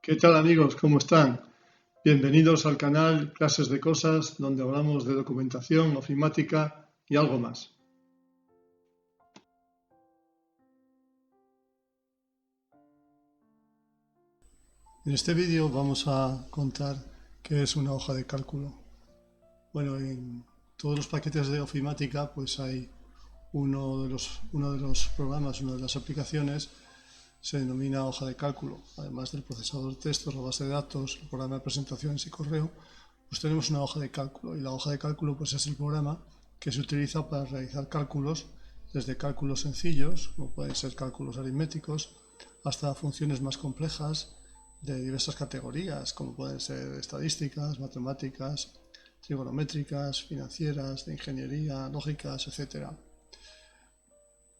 ¿Qué tal amigos? ¿Cómo están? Bienvenidos al canal Clases de Cosas, donde hablamos de documentación, ofimática y algo más. En este vídeo vamos a contar qué es una hoja de cálculo. Bueno, en todos los paquetes de ofimática pues hay uno de los programas, una de las aplicaciones se denomina hoja de cálculo. Además del procesador de textos, la base de datos, el programa de presentaciones y correo, pues tenemos una hoja de cálculo. Y la hoja de cálculo pues es el programa que se utiliza para realizar cálculos, desde cálculos sencillos, como pueden ser cálculos aritméticos, hasta funciones más complejas de diversas categorías, como pueden ser estadísticas, matemáticas, trigonométricas, financieras, de ingeniería, lógicas, etc.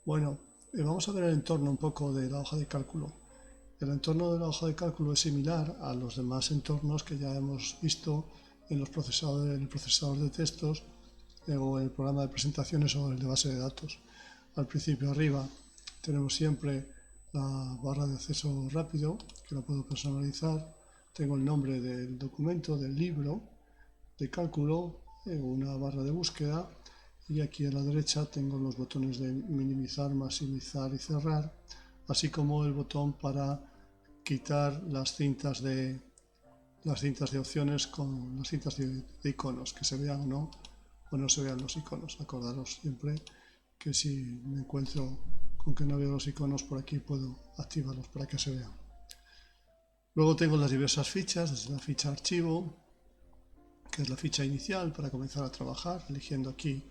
Bueno, vamos a ver el entorno un poco de la hoja de cálculo. El entorno de la hoja de cálculo es similar a los demás entornos que ya hemos visto en el procesador de textos o en el programa de presentaciones o el de base de datos. Al principio arriba tenemos siempre la barra de acceso rápido, que la puedo personalizar. Tengo el nombre del documento, del libro de cálculo, una barra de búsqueda, y aquí a la derecha tengo los botones de minimizar, maximizar y cerrar, así como el botón para quitar las cintas de opciones con las cintas de iconos, que se vean o no se vean los iconos. Acordaros siempre que si me encuentro con que no veo los iconos por aquí, puedo activarlos para que se vean. Luego tengo las diversas fichas, desde la ficha archivo, que es la ficha inicial para comenzar a trabajar, eligiendo aquí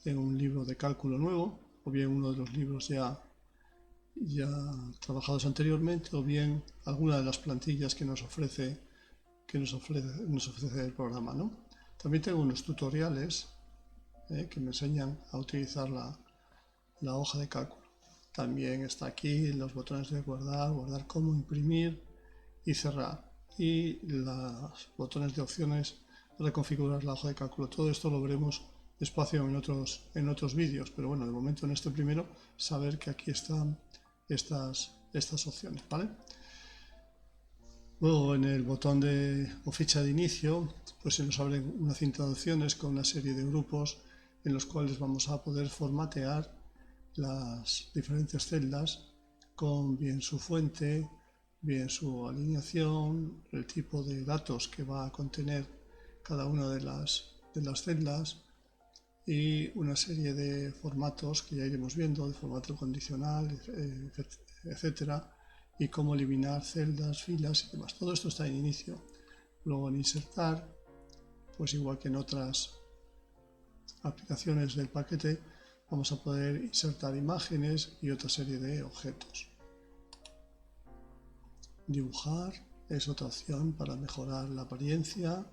en un libro de cálculo nuevo, o bien uno de los libros ya trabajados anteriormente, o bien alguna de las plantillas que nos ofrece el programa, ¿no? También tengo unos tutoriales que me enseñan a utilizar la hoja de cálculo. También está aquí los botones de guardar como, imprimir y cerrar, y los botones de opciones para configurar la hoja de cálculo. Todo esto lo veremos despacio en otros vídeos, pero bueno, de momento en este primero, saber que aquí están estas opciones, ¿vale? Luego en el botón o ficha de inicio, pues se nos abren una cinta de opciones con una serie de grupos en los cuales vamos a poder formatear las diferentes celdas con bien su fuente, bien su alineación, el tipo de datos que va a contener cada una de las celdas y una serie de formatos que ya iremos viendo, de formato condicional, etcétera, y cómo eliminar celdas, filas y demás. Todo esto está en inicio. Luego en insertar, pues igual que en otras aplicaciones del paquete, vamos a poder insertar imágenes y otra serie de objetos. Dibujar es otra opción para mejorar la apariencia.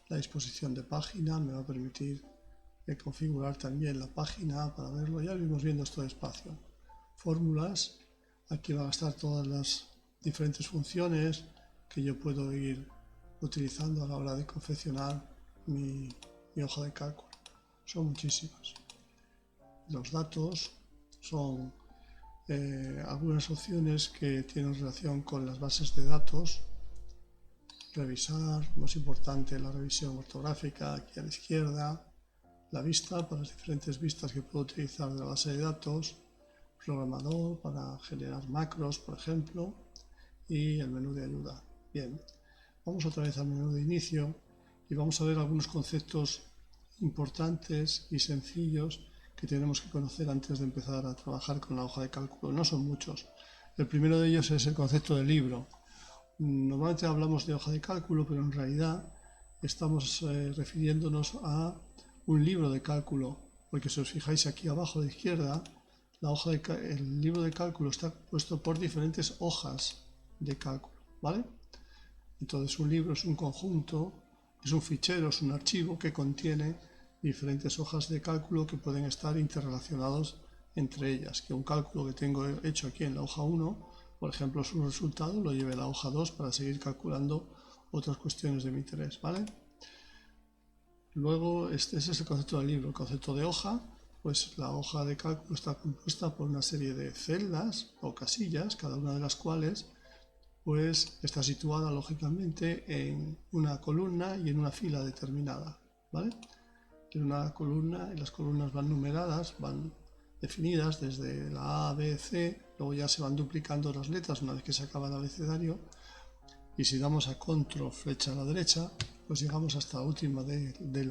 La disposición de página me va a permitir configurar también la página para verlo. Ya lo vimos viendo esto despacio. Fórmulas, aquí van a estar todas las diferentes funciones que yo puedo ir utilizando a la hora de confeccionar mi hoja de cálculo. Son muchísimas. Los datos son algunas opciones que tienen relación con las bases de datos. Revisar, más importante, la revisión ortográfica aquí a la izquierda. La vista para las diferentes vistas que puedo utilizar de la base de datos. Programador para generar macros, por ejemplo. Y el menú de ayuda. Bien, vamos otra vez al menú de inicio y vamos a ver algunos conceptos importantes y sencillos que tenemos que conocer antes de empezar a trabajar con la hoja de cálculo. No son muchos. El primero de ellos es el concepto de libro. Normalmente hablamos de hoja de cálculo, pero en realidad estamos refiriéndonos a un libro de cálculo, porque si os fijáis aquí abajo a la izquierda, el libro de cálculo está compuesto por diferentes hojas de cálculo, ¿vale? Entonces un libro es un conjunto, es un fichero, es un archivo que contiene diferentes hojas de cálculo que pueden estar interrelacionados entre ellas. Que un cálculo que tengo hecho aquí en la hoja 1, por ejemplo, su resultado lo lleve a la hoja 2 para seguir calculando otras cuestiones de mi interés, ¿vale? Luego, ese es el concepto del libro. El concepto de hoja, pues la hoja de cálculo está compuesta por una serie de celdas o casillas, cada una de las cuales pues está situada lógicamente en una columna y en una fila determinada, ¿vale? En una columna, y las columnas van numeradas, van definidas desde la A, B, C, luego ya se van duplicando las letras una vez que se acaba el abecedario, y si damos a control flecha a la derecha, pues llegamos hasta la última de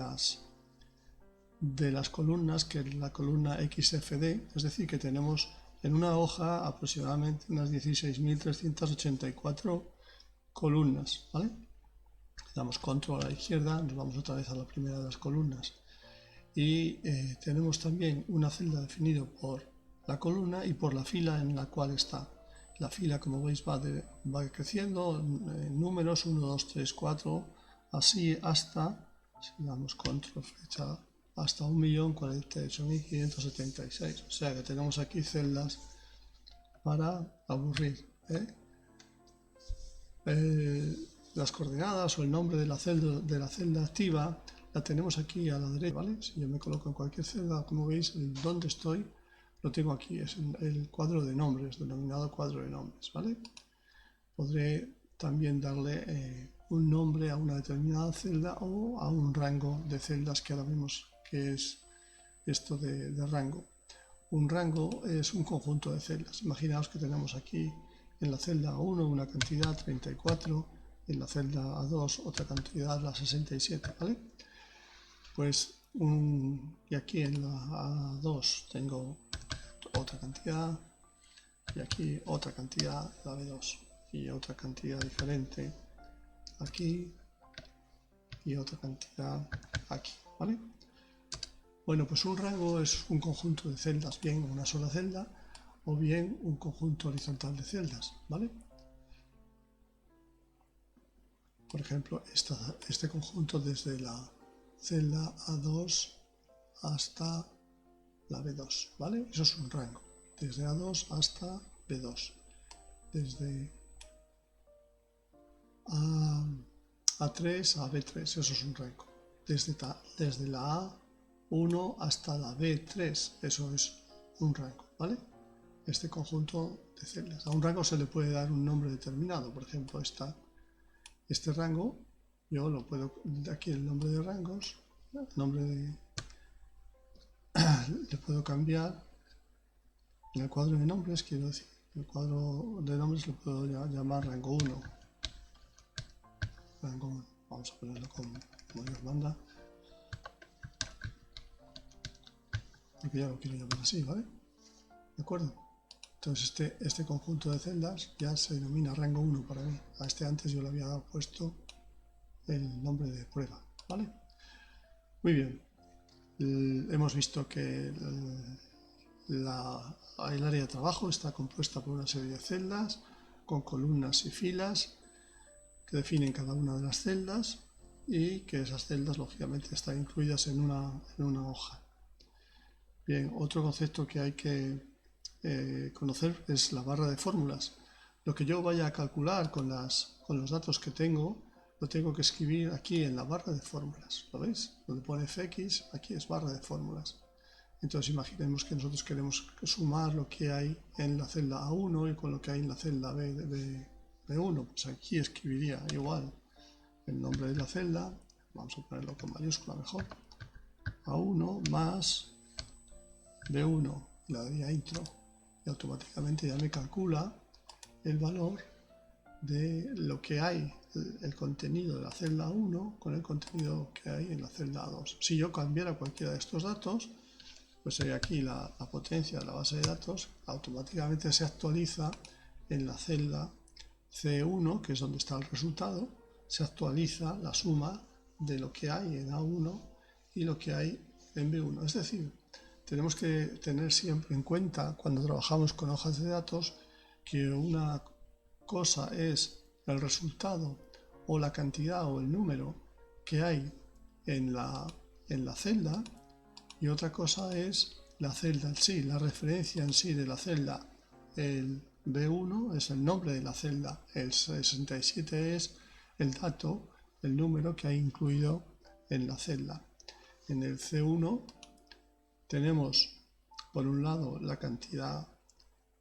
las columnas, que es la columna XFD, es decir, que tenemos en una hoja aproximadamente unas 16.384 columnas, ¿vale? Damos control a la izquierda, nos vamos otra vez a la primera de las columnas y tenemos también una celda definida por la columna y por la fila en la cual está. La fila, como veis, va creciendo en números 1, 2, 3, 4, así hasta, si damos control flecha, hasta 1.048.576. O sea que tenemos aquí celdas para aburrir, las coordenadas o el nombre de la celda activa la tenemos aquí a la derecha, ¿vale? Si yo me coloco en cualquier celda, como veis, donde estoy, lo tengo aquí, es el cuadro de nombres, denominado cuadro de nombres, ¿vale? Podré también darle un nombre a una determinada celda o a un rango de celdas, que ahora vemos que es esto de rango. Un rango es un conjunto de celdas. Imaginaos que tenemos aquí en la celda A1 una cantidad 34, en la celda A2 otra cantidad, la 67, ¿vale? Pues y aquí en la A2 tengo otra cantidad, y aquí otra cantidad, la B2, y otra cantidad diferente aquí, y otra cantidad aquí, ¿vale? Bueno, pues un rango es un conjunto de celdas, bien una sola celda o bien un conjunto horizontal de celdas, ¿vale? Por ejemplo, este conjunto desde la celda A2 hasta la B2, ¿vale? Eso es un rango. Desde A2 hasta B2. Desde A3 a B3, eso es un rango. Desde la A1 hasta la B3, eso es un rango, ¿vale? Este conjunto de celdas. A un rango se le puede dar un nombre determinado, por ejemplo, este rango, yo lo puedo, aquí el nombre de rangos, le puedo cambiar en el cuadro de nombres, quiero decir, el cuadro de nombres lo puedo llamar rango 1. Rango 1. Vamos a ponerlo como Dios manda, porque ya lo quiero llamar así, ¿vale? ¿De acuerdo? Entonces este conjunto de celdas ya se denomina rango 1 para mí. A este antes yo le había puesto el nombre de prueba, ¿vale? Muy bien. Hemos visto que el área de trabajo está compuesta por una serie de celdas con columnas y filas que definen cada una de las celdas y que esas celdas lógicamente están incluidas en una hoja. Bien, otro concepto que hay que conocer es la barra de fórmulas. Lo que yo vaya a calcular con los datos que tengo, lo tengo que escribir aquí en la barra de fórmulas. ¿Lo veis? Donde pone fx, aquí es barra de fórmulas. Entonces imaginemos que nosotros queremos sumar lo que hay en la celda A1 y con lo que hay en la celda B1. Pues aquí escribiría igual el nombre de la celda, vamos a ponerlo con mayúscula mejor, A1 más B1, le daría intro y automáticamente ya me calcula el valor de lo que hay, el contenido de la celda 1 con el contenido que hay en la celda 2. Si yo cambiara cualquiera de estos datos, pues sería aquí la potencia de la base de datos, automáticamente se actualiza en la celda C1, que es donde está el resultado, se actualiza la suma de lo que hay en A1 y lo que hay en B1. Es decir, tenemos que tener siempre en cuenta cuando trabajamos con hojas de datos que una cosa es el resultado o la cantidad o el número que hay en la celda, y otra cosa es la celda en sí, la referencia en sí de la celda. El B1 es el nombre de la celda, el 67 es el dato, el número que hay incluido en la celda. En el C1 tenemos por un lado la cantidad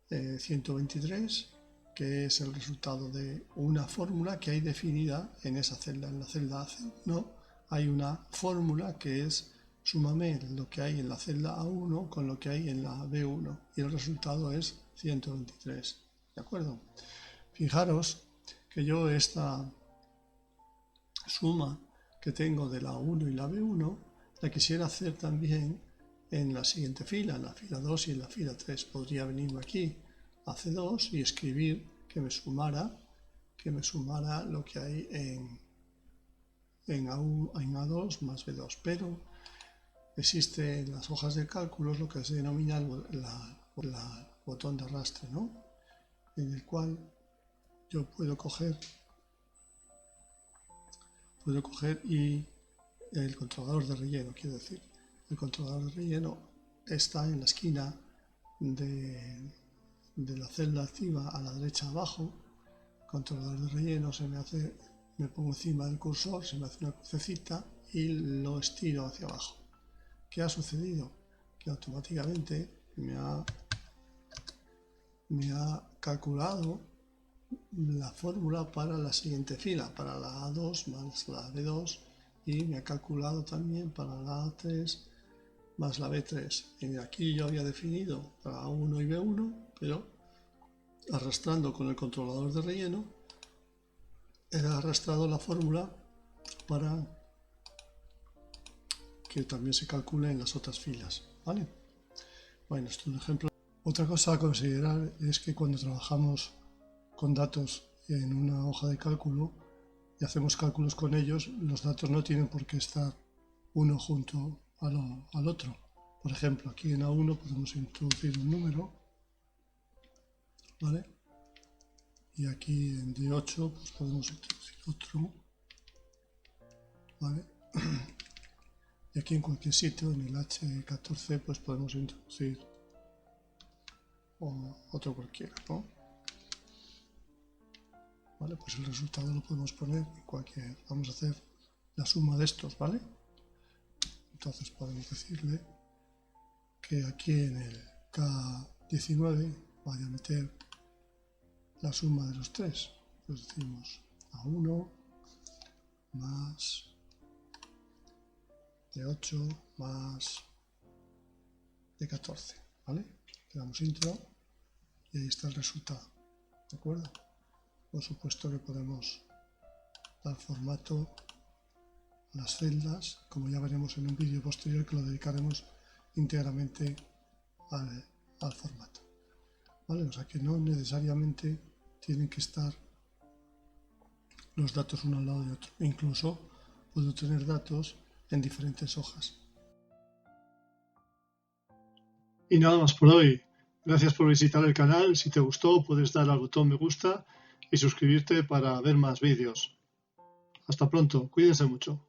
123, que es el resultado de una fórmula que hay definida en esa celda. En la celda A1 hay una fórmula que es súmame lo que hay en la celda A1 con lo que hay en la B1 y el resultado es 123. ¿De acuerdo? Fijaros que yo esta suma que tengo de la A1 y la B1 la quisiera hacer también en la siguiente fila, en la fila 2 y en la fila 3. Podría venirme aquí a C2 y escribir que me sumara lo que hay en A2 más B2, pero existe en las hojas de cálculos lo que se denomina el botón de arrastre, ¿no? En el cual yo puedo coger y el controlador de relleno, quiero decir, el controlador de relleno está en la esquina de la celda activa a la derecha abajo. Controlador de relleno me pongo encima del cursor, se me hace una crucecita y lo estiro hacia abajo. ¿Qué ha sucedido? Que automáticamente me ha calculado la fórmula para la siguiente fila, para la A2 más la B2, y me ha calculado también para la A3 más la B3. Y aquí yo había definido para A1 y B1, pero arrastrando con el controlador de relleno he arrastrado la fórmula para que también se calcule en las otras filas, ¿vale? Bueno, esto es un ejemplo. Otra cosa a considerar es que cuando trabajamos con datos en una hoja de cálculo y hacemos cálculos con ellos, los datos no tienen por qué estar uno junto al otro. Por ejemplo, aquí en A1 podemos introducir un número, ¿vale? Y aquí en D8 pues podemos introducir otro, ¿vale? Y aquí en cualquier sitio, en el H14, pues podemos introducir otro cualquiera, ¿no? ¿Vale? Pues el resultado lo podemos poner en cualquier... Vamos a hacer la suma de estos, ¿vale? Entonces podemos decirle que aquí en el K19 vaya a meter la suma de los tres. Pues decimos A1 más D8 más D14, ¿vale? Le damos intro y ahí está el resultado, ¿de acuerdo? Por supuesto que podemos dar formato a las celdas, como ya veremos en un vídeo posterior que lo dedicaremos íntegramente al formato, ¿vale? O sea que no necesariamente tienen que estar los datos uno al lado de otro. Incluso puedo tener datos en diferentes hojas. Y nada más por hoy. Gracias por visitar el canal. Si te gustó, puedes dar al botón me gusta y suscribirte para ver más vídeos. Hasta pronto. Cuídense mucho.